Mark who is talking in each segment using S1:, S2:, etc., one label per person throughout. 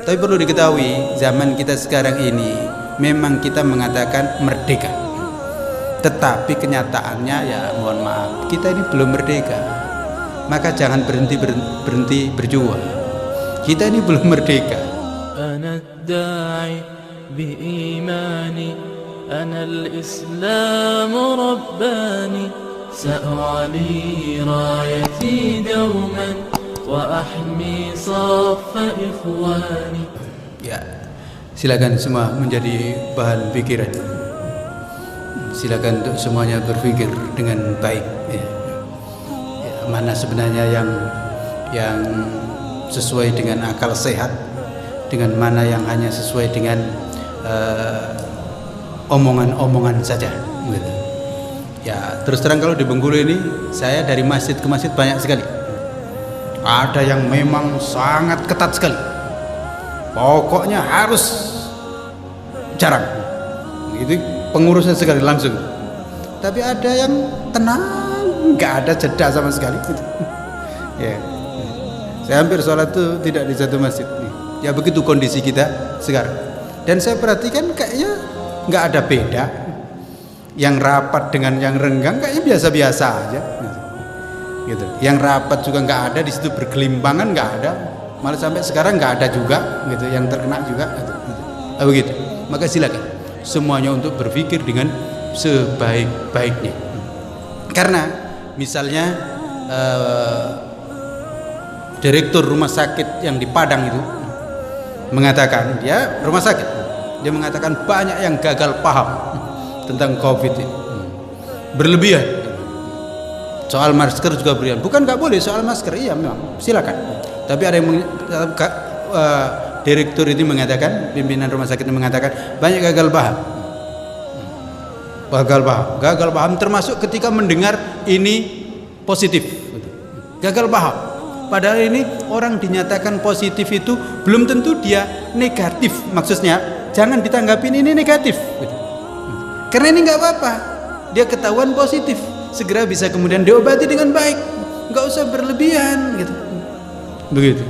S1: Tapi perlu diketahui, zaman kita sekarang ini memang kita mengatakan merdeka, tetapi kenyataannya ya mohon maaf, kita ini belum merdeka. Maka jangan berhenti berjuang. Kita ini belum merdeka.
S2: بإيماني أنا الإسلام رباني سأعلي رايتي دوما وأحمي صف إخواني.
S1: Ya, silakan semua menjadi bahan pikiran. Silakan untuk semuanya berpikir dengan baik. Ya. Ya, mana sebenarnya yang sesuai dengan akal sehat, dengan mana yang hanya sesuai dengan omongan-omongan saja gitu. Ya terus terang kalau di Bengkulu ini saya dari masjid ke masjid banyak sekali. Ada yang memang sangat ketat sekali, pokoknya harus jarang, itu pengurusnya sekali langsung. Tapi ada yang tenang, nggak ada jeda sama sekali gitu. Ya, saya hampir sholat tuh tidak di satu masjid. Ya begitu kondisi kita sekarang. Dan saya perhatikan kayaknya nggak ada beda, yang rapat dengan yang renggang kayaknya biasa-biasa aja gitu. Yang rapat juga nggak ada di situ, bergelimpangan nggak ada, malah sampai sekarang nggak ada juga gitu yang terkena juga gitu. Begitu. Maka silakan semuanya untuk berpikir dengan sebaik-baiknya. Karena misalnya direktur rumah sakit yang di Padang itu mengatakan, dia rumah sakit, dia mengatakan banyak yang gagal paham tentang COVID ini, berlebihan. Soal masker juga berlebihan. Bukan nggak boleh soal masker, iya memang silakan. Tapi ada yang direktur ini mengatakan, pimpinan rumah sakit ini mengatakan banyak gagal paham. Gagal paham termasuk ketika mendengar ini positif. Gagal paham. Padahal ini orang dinyatakan positif itu belum tentu dia negatif. Maksudnya jangan ditanggapin ini negatif, karena ini nggak apa-apa. Dia ketahuan positif, segera bisa kemudian diobati dengan baik, nggak usah berlebihan gitu. Begitu.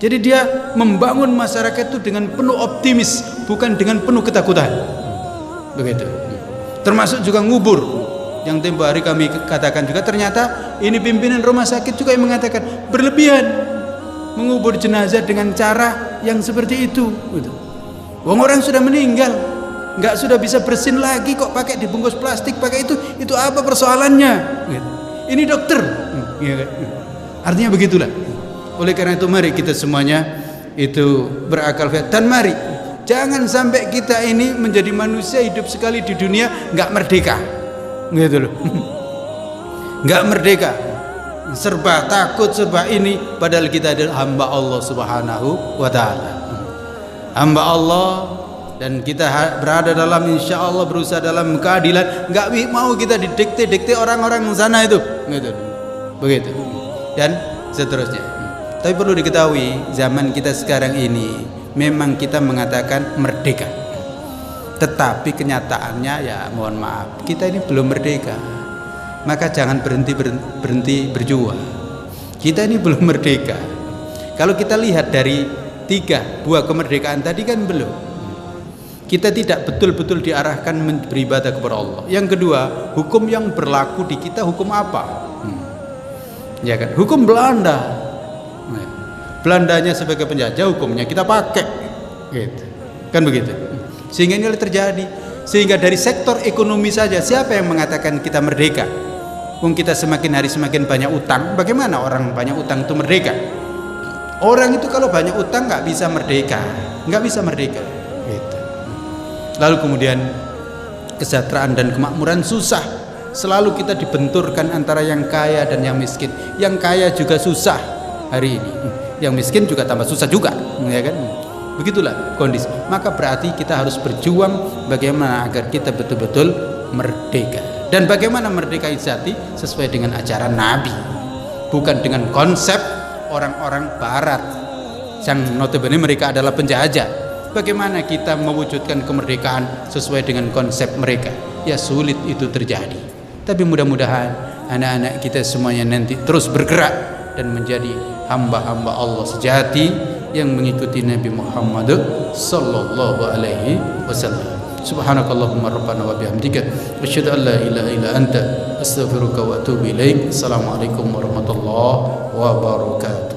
S1: Jadi dia membangun masyarakat itu dengan penuh optimis, bukan dengan penuh ketakutan. Begitu. Termasuk juga ngubur. Yang tempo hari kami katakan juga, ternyata ini pimpinan rumah sakit juga yang mengatakan berlebihan mengubur jenazah dengan cara yang seperti itu. Wong orang sudah meninggal, nggak sudah bisa bersin lagi kok pakai dibungkus plastik pakai itu apa persoalannya? Ini dokter. Artinya begitulah. Oleh karena itu mari kita semuanya itu berakal sehat, dan mari jangan sampai kita ini menjadi manusia hidup sekali di dunia nggak merdeka. Gitu loh. Nggak merdeka, serba takut, serba ini, padahal kita adalah hamba Allah Subhanahu wa ta'ala, hamba Allah, dan kita berada dalam, insya Allah berusaha dalam keadilan. Nggak mau kita didikte orang-orang sana itu gitu. Begitu dan seterusnya. Tapi perlu diketahui, zaman kita sekarang ini memang kita mengatakan merdeka, tetapi kenyataannya ya mohon maaf, kita ini belum merdeka. Maka jangan berhenti berjuang. Kita ini belum merdeka. Kalau kita lihat dari 3 buah kemerdekaan tadi kan belum. Kita tidak betul-betul diarahkan beribadah kepada Allah. Yang kedua, hukum yang berlaku di kita hukum apa? Ya kan? Hukum Belanda. Belandanya sebagai penjajah, hukumnya kita pakai. Gitu. Kan begitu. Sehingga ini terjadi. Sehingga dari sektor ekonomi saja, siapa yang mengatakan kita merdeka? Kita semakin hari semakin banyak utang. Bagaimana orang banyak utang itu merdeka? Orang itu kalau banyak utang nggak bisa merdeka, nggak bisa merdeka. Gitu. Lalu kemudian kesejahteraan dan kemakmuran susah. Selalu kita dibenturkan antara yang kaya dan yang miskin. Yang kaya juga susah hari ini. Yang miskin juga tambah susah juga, ya kan? Begitulah kondisi. Maka berarti kita harus berjuang bagaimana agar kita betul-betul merdeka. Dan bagaimana merdeka sejati sesuai dengan ajaran Nabi, bukan dengan konsep orang-orang Barat yang notabene mereka adalah penjajah. Bagaimana kita mewujudkan kemerdekaan sesuai dengan konsep mereka? Ya sulit itu terjadi. Tapi mudah-mudahan anak-anak kita semuanya nanti terus bergerak dan menjadi hamba-hamba Allah sejati yang mengikuti Nabi Muhammad sallallahu alaihi wasallam. Subhanakallahumma rabbana wa bihamdika asyhadu an la ilaha illa anta astaghfiruka wa atubu ilaik. Assalamualaikum warahmatullahi wabarakatuh.